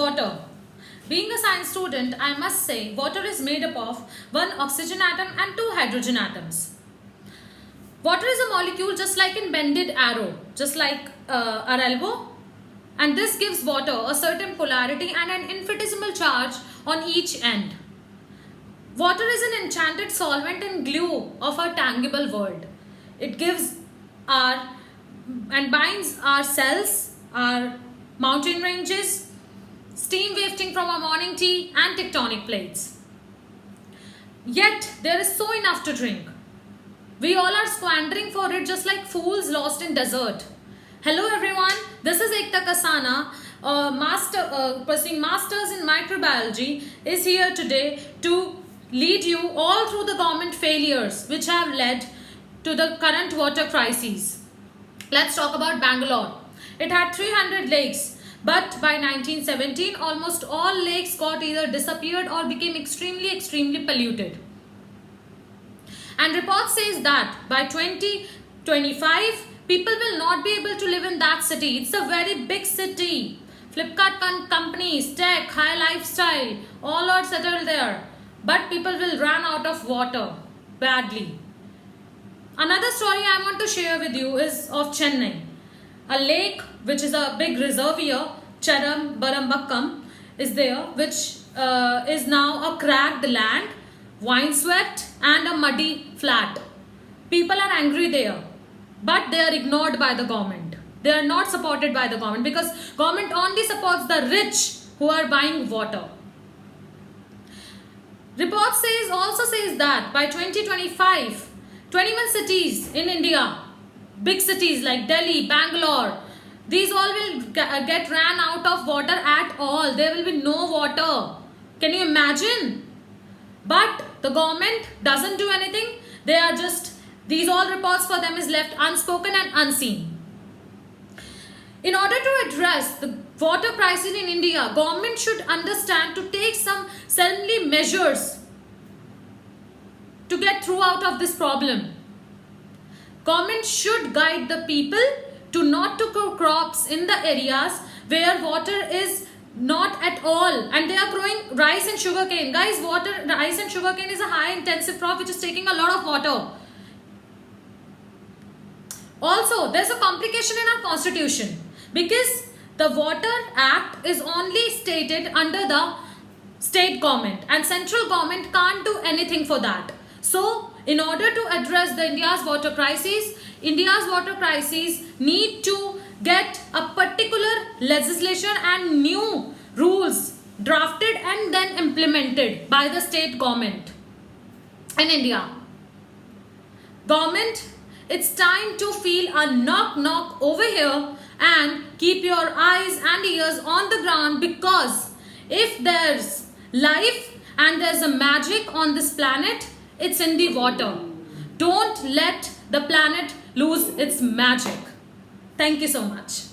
water. Being a science student, I must say water is made up of one oxygen atom and two hydrogen atoms. Water is a molecule just like in bended arrow, just like our elbow, and this gives water a certain polarity and an infinitesimal charge on each end. Water is an enchanted solvent and glue of our tangible world. It gives our and binds our cells, our mountain ranges, steam wafting from our morning tea and tectonic plates. Yet there is so enough to drink. We all are squandering for it just like fools lost in desert. Hello everyone, this is Ekta Kasana, pursuing masters in microbiology, is here today to lead you all through the government failures which have led to the current water crises. Let's talk about Bangalore. It had 300 lakes, but by 1917 almost all lakes got either disappeared or became extremely polluted. And report says that by 2025 people will not be able to live in that city. It's a very big city. Flipkart companies, tech, high lifestyle, all are settled there. But people will run out of water badly. Another story I want to share with you is of Chennai. A lake which is a big reservoir, Cherambarambakkam, is there, which is now a cracked land, windswept and a muddy flat. People are angry there, but they are ignored by the government. They are not supported by the government because government only supports the rich who are buying water. Report also says that by 2025, 21 cities in India, big cities like Delhi, Bangalore, these all will get ran out of water at all. There will be no water. Can you imagine? But the government doesn't do anything. They are just, these all reports for them is left unspoken and unseen. In order to address the water crisis in India, government should understand to take some certainly measures to get through out of this problem. Government should guide the people to not to grow crops in the areas where water is not at all, and they are growing rice and sugarcane. Guys, rice and sugarcane is a high intensive crop which is taking a lot of water. Also, there's a complication in our constitution because the Water Act is only stated under the state government and central government can't do anything for that. So, in order to address India's water crisis need to get a particular legislation and new rules drafted and then implemented by the state government in India. Government, it's time to feel a knock over here and keep your eyes and ears on the ground, because if there's life and there's a magic on this planet, it's in the water. Don't let the planet lose its magic. Thank you so much.